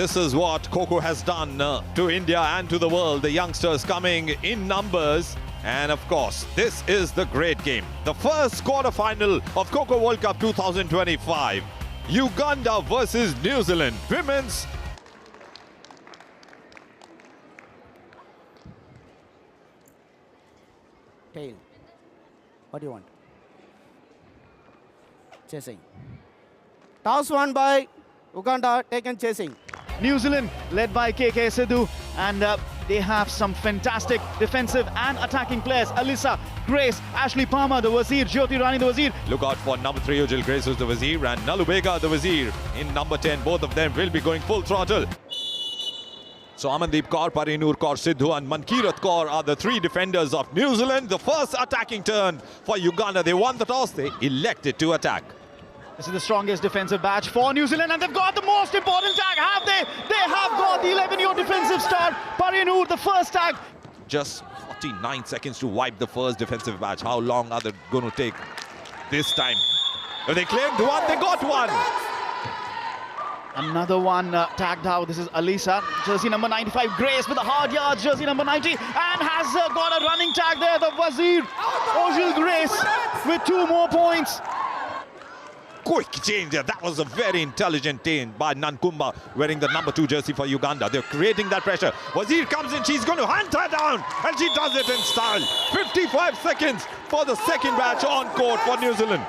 This is what Kho Kho has done to India and to the world. The youngsters coming in numbers. And of course, this is the great game. The first quarter-final of Kho Kho World Cup 2025. Uganda versus New Zealand. Women's. Tail. What do you want? Chasing. Toss won by Uganda, taken chasing. New Zealand led by KKWC, and they have some fantastic defensive and attacking players. Alyssa, Grace, Ashley Palmer, the Wazir, Jyoti Rani, the Wazir. Look out for number 3, Ujil Grace, who's the Wazir, and Nalubega, the Wazir, in number 10. Both of them will be going full throttle. So Amandeep Kaur, Parinur Kaur, Sidhu and Mankirat Kaur are the 3 defenders of New Zealand. The first attacking turn for Uganda. They won the toss. They elected to attack. This is the strongest defensive batch for New Zealand, and they've got the most important tag, have they? They have got the 11-year defensive star, Parinur, the first tag. Just 49 seconds to wipe the first defensive batch. How long are they going to take this time? If they claimed one, they got one. Another one tagged out. This is Alyssa, jersey number 95. Grace with the hard yards, jersey number 90, and has got a running tag there. The Wazir, Ojil Grace, with 2 more points. Quick change there. That was a very intelligent change by Nankumba, wearing the number 2 jersey for Uganda. They're creating that pressure. Wazir comes in. She's going to hunt her down, and she does it in style. 55 seconds for the second batch on court for New Zealand.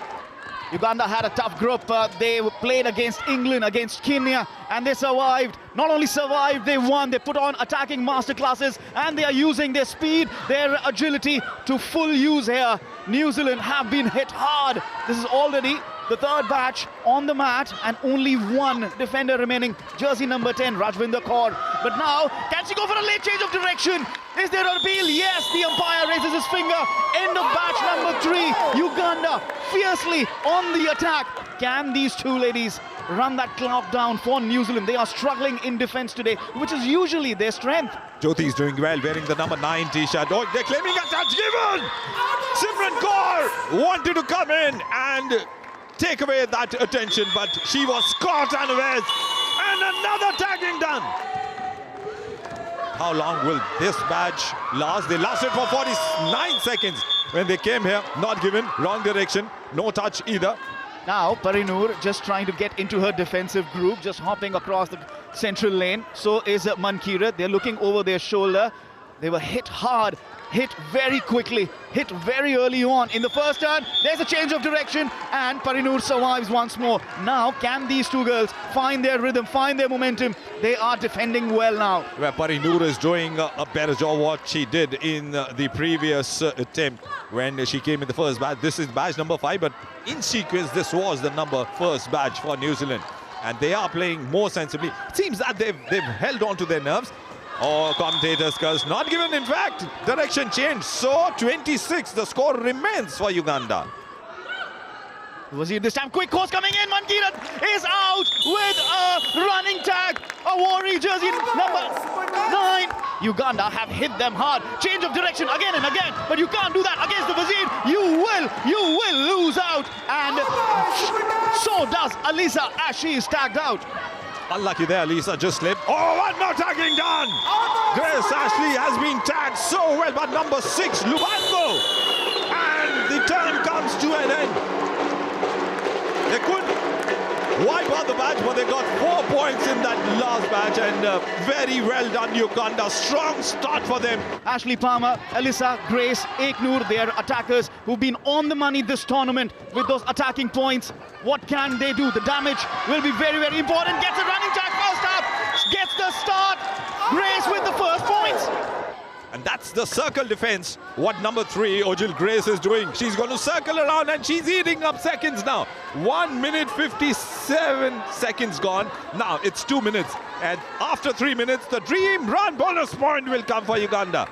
Uganda had a tough group. They played against England, against Kenya, and they survived. Not only survived, they won. They put on attacking masterclasses, and they are using their speed, their agility to full use here. New Zealand have been hit hard. This is already the 3rd batch on the mat, and only 1 defender remaining, jersey number 10, Rajvinder Kaur. But now, can she go for a late change of direction? Is there an appeal? Yes, the umpire raises his finger. End of batch number 3. Uganda fiercely on the attack. Can these 2 ladies run that clock down for New Zealand? They are struggling in defense today, which is usually their strength. Jyoti's doing well, wearing the number 9 t-shirt. Oh, they're claiming a touch given! Simran Kaur wanted to come in and take away that attention, but she was caught unawares, and another tagging done. How long will this badge last? They lasted for 49 seconds when they came here. Not given, wrong direction, no touch either. Now Parinur just trying to get into her defensive group, just hopping across the central lane. So is Mankirat. They're looking over their shoulder. They were hit hard, hit very quickly, hit very early on. In the first turn, there's a change of direction, and Parinur survives once more. Now, can these 2 girls find their rhythm, find their momentum? They are defending well now. Where Parinur is doing a better job what she did in the previous attempt when she came in the first batch. This is badge number 5, but in sequence, this was the first badge for New Zealand. And they are playing more sensibly. It seems that they've held on to their nerves. Oh, commentators curse. Not given, in fact. Direction changed. So, 26. The score remains for Uganda. Wazir this time. Quick course coming in. Mankirat is out with a running tag. A Wari jersey number 9. Uganda have hit them hard. Change of direction again and again. But you can't do that against the Wazir. You will lose out. And so does Alyssa as she is tagged out. Unlucky there, Lisa just slipped. Oh, one more tagging done! Grace Ashley has been tagged so well, but number 6, Lubango! And the turn comes to an end. They could wipe out the badge, but they got 4 points in that last batch, and very well done, Uganda. Strong start for them. Ashley Palmer, Alyssa, Grace, Eknur, they are attackers who've been on the money this tournament with those attacking points. What can they do? The damage will be very, very important. Gets a running tag first up, gets the start. Grace with the first points. And that's the circle defense, what number 3, Ojil Grace, is doing. She's going to circle around, and she's eating up seconds now. 1 minute 57 seconds gone. Now it's 2 minutes. And after 3 minutes, the dream run bonus point will come for Uganda.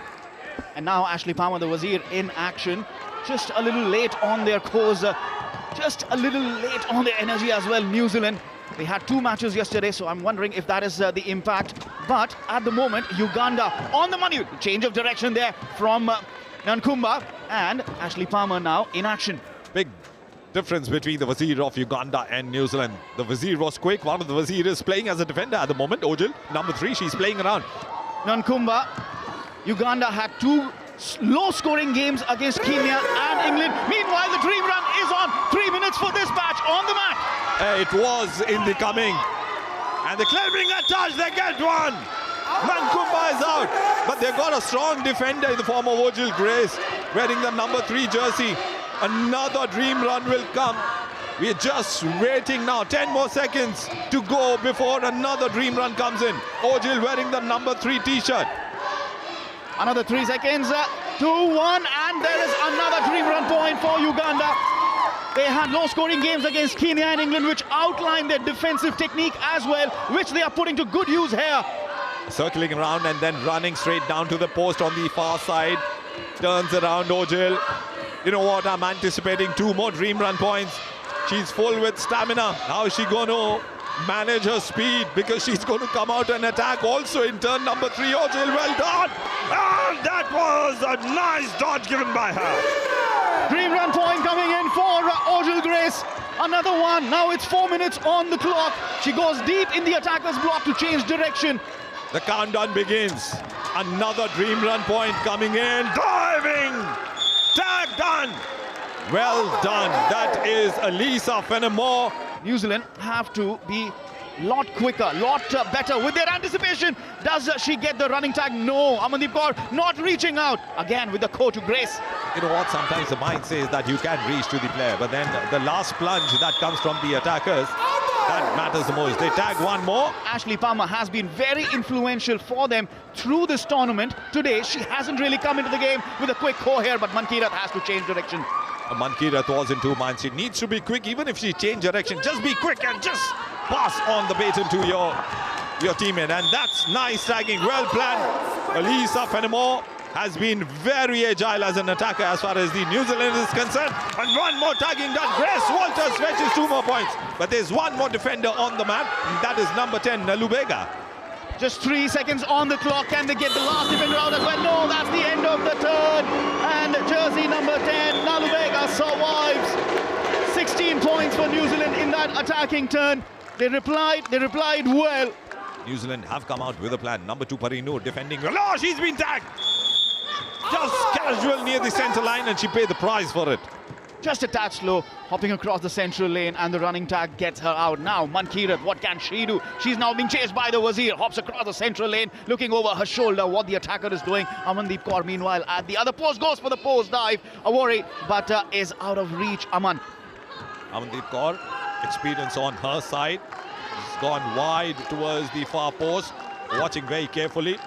And now Ashley Palmer, the Wazir, in action. Just a little late on their course. Just a little late on their energy as well, New Zealand. They had 2 matches yesterday, so I'm wondering if that is the impact. But at the moment, Uganda on the money. Change of direction there from Nankumba, and Ashley Palmer now in action. Big difference between the Wazir of Uganda and New Zealand. The Wazir was quick. One of the Wazir is playing as a defender at the moment. Ojil, number 3, she's playing around. Nankumba, Uganda had 2 low-scoring games against Kenya and England. Meanwhile, the dream run is on. 3 minutes for this match on the mat. It was in the coming. And the clearing a touch, they get one. Nankumba is out. But they've got a strong defender in the form of Ojil Grace, wearing the number 3 jersey. Another dream run will come. We're just waiting now. 10 more seconds to go before another dream run comes in. Ojil wearing the number 3 t-shirt. Another 3 seconds, 2-1, and there is another dream run point for Uganda. They had low-scoring games against Kenya and England, which outlined their defensive technique as well, which they are putting to good use here. Circling around and then running straight down to the post on the far side. Turns around Ojil. You know what, I'm anticipating 2 more dream run points. She's full with stamina. How is she going to manage her speed? Because she's going to come out and attack also in turn number 3. Ojil, well done. And that was a nice dodge given by her. Dream run point coming in for Ojil Grace. Another one. Now it's 4 minutes on the clock. She goes deep in the attacker's block to change direction. The countdown begins. Another dream run point coming in. Diving. Tag done. Well done. That is Elisa Fenimore. New Zealand have to be a lot quicker, lot better with their anticipation. Does she get the running tag? No. Amandeep Kaur not reaching out. Again with the Kho to Grace. You know what? Sometimes the mind says that you can reach to the player, but then the last plunge that comes from the attackers, that matters the most. They tag one more. Ashley Palmer has been very influential for them through this tournament. Today, she hasn't really come into the game with a quick Kho here, but Mankirat has to change direction. Mankirat was in 2 minds. She needs to be quick, even if she change direction. Just be quick and just pass on the baton to your teammate. And that's nice tagging, well planned. Elisa Fenimore has been very agile as an attacker as far as the New Zealand is concerned. And one more tagging done. Grace Walters fetches 2 more points. But there's one more defender on the mat, and that is number 10, Nalubega. Just 3 seconds on the clock. Can they get the last defender out as well? No, that's the end of the turn. And jersey number 10, Nalubega, survives. 16 points for New Zealand in that attacking turn. They replied well. New Zealand have come out with a plan. Number 2, Parinu, defending well. Oh, she's been tagged. Just casual near the centre line, and she paid the price for it. Just a touch slow, hopping across the central lane, and the running tag gets her out. Now, Mankirat, what can she do? She's now being chased by the Wazir, hops across the central lane, looking over her shoulder what the attacker is doing. Amandeep Kaur, meanwhile, at the other post, goes for the post dive. A worry, but is out of reach. Amandeep Kaur, experience on her side. She's gone wide towards the far post, watching very carefully.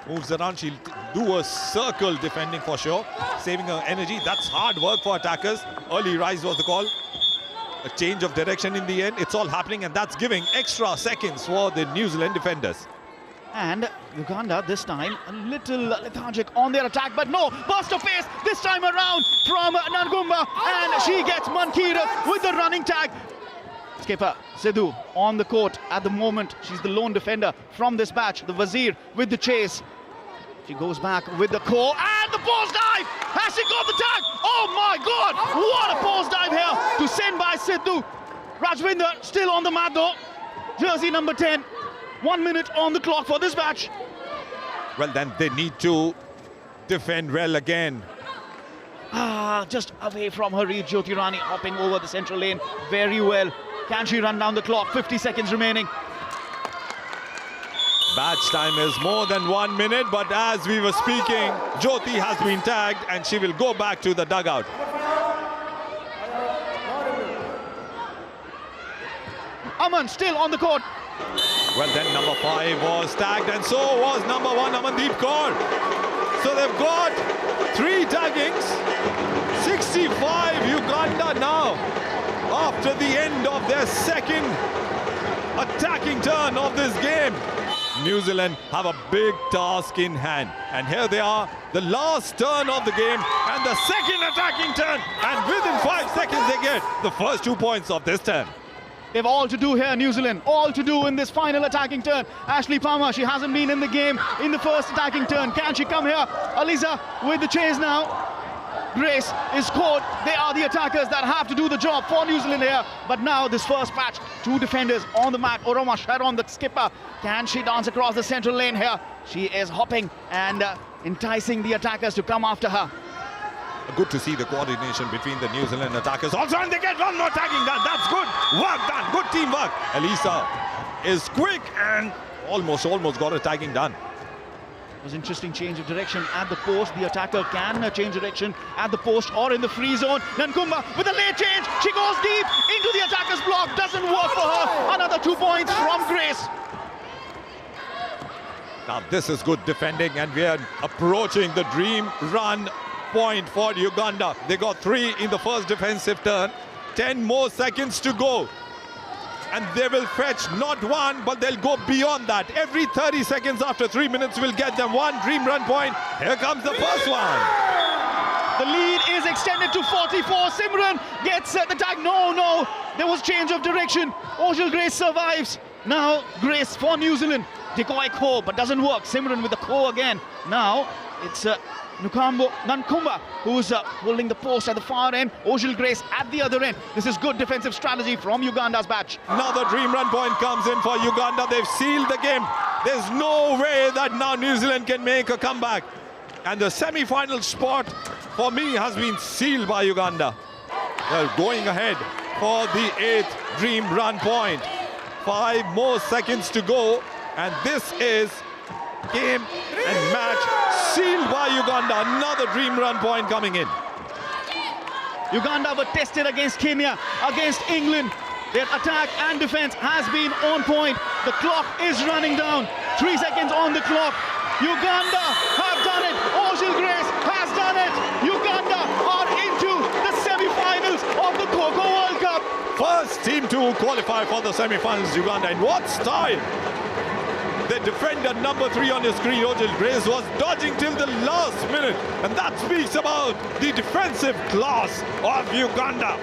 Moves around, she'll do a circle defending for sure, saving her energy. That's hard work for attackers. Early rise was the call. A change of direction in the end. It's all happening, and that's giving extra seconds for the New Zealand defenders. And Uganda this time a little lethargic on their attack, but no, burst of pace this time around from Nankumba, and she gets Mankirat with the running tag. Skipper Sidhu on the court at the moment. She's the lone defender from this batch. The Wazir with the chase. She goes back with the Kho, and the post dive! Has she got the tag? Oh my God! What a post dive here to send by Sidhu. Rajwinder still on the mat though. Jersey number 10. 1 minute on the clock for this match. Well, then they need to defend well again. Just away from her reach. Jyoti Rani hopping over the central lane very well. Can she run down the clock? 50 seconds remaining. Badge time is more than 1 minute, but as we were speaking, Jyoti has been tagged and she will go back to the dugout. Aman still on the court. Well, then number 5 was tagged, and so was number 1, Amandeep Kaur. So they've got 3 taggings. 65 Uganda now, after the end of their second attacking turn of this game. New Zealand have a big task in hand, and here they are, the last turn of the game and the second attacking turn, and within 5 seconds they get the first 2 points of this turn. They've all to do here, New Zealand, all to do in this final attacking turn. Ashley Palmer, she hasn't been in the game in the first attacking turn. Can she come here? Aliza with the chase now. Grace is caught. They are the attackers that have to do the job for New Zealand here. But now this first patch, two defenders on the mat. Oroma Sharon, the skipper. Can she dance across the central lane here? She is hopping and enticing the attackers to come after her. Good to see the coordination between the New Zealand attackers. Also, and they get one more tagging done. That's good work done. Good teamwork. Elisa is quick and almost got a tagging done. It was interesting change of direction at the post. The attacker can change direction at the post or in the free zone. Nankumba with a late change. She goes deep into the attacker's block. Doesn't work for her. Another 2 points from Grace. Now this is good defending, and we are approaching the dream run point for Uganda. They got 3 in the first defensive turn. 10 more seconds to go. And they will fetch not 1, but they'll go beyond that. Every 30 seconds after 3 minutes will get them 1 dream run point. Here comes the first one. The lead is extended to 44. Simran gets the tag. No. There was change of direction. Ojal Grace survives. Now Grace for New Zealand. Decoy Kho, but doesn't work. Simran with the Kho again. Now it's Nankumba who's holding the post at the far end. Ojal Grace at the other end. This is good defensive strategy from Uganda's batch. Another dream run point comes in for Uganda. They've sealed the game. There's no way that now New Zealand can make a comeback. And the semi-final spot for me has been sealed by Uganda. They're going ahead for the 8th dream run point. 5 more seconds to go, and this is game and match sealed by Uganda. Another dream run point coming in. Uganda were tested against Kenya, against England. Their attack and defense has been on point. The clock is running down. 3 seconds on the clock. Uganda have done it. Ojal Grace has done it. Uganda are into the semi-finals of the Kho Kho World Cup. First team to qualify for the semi-finals, Uganda. In what style? The defender number 3 on your screen, Ojal Grace, was dodging till the last minute. And that speaks about the defensive class of Uganda.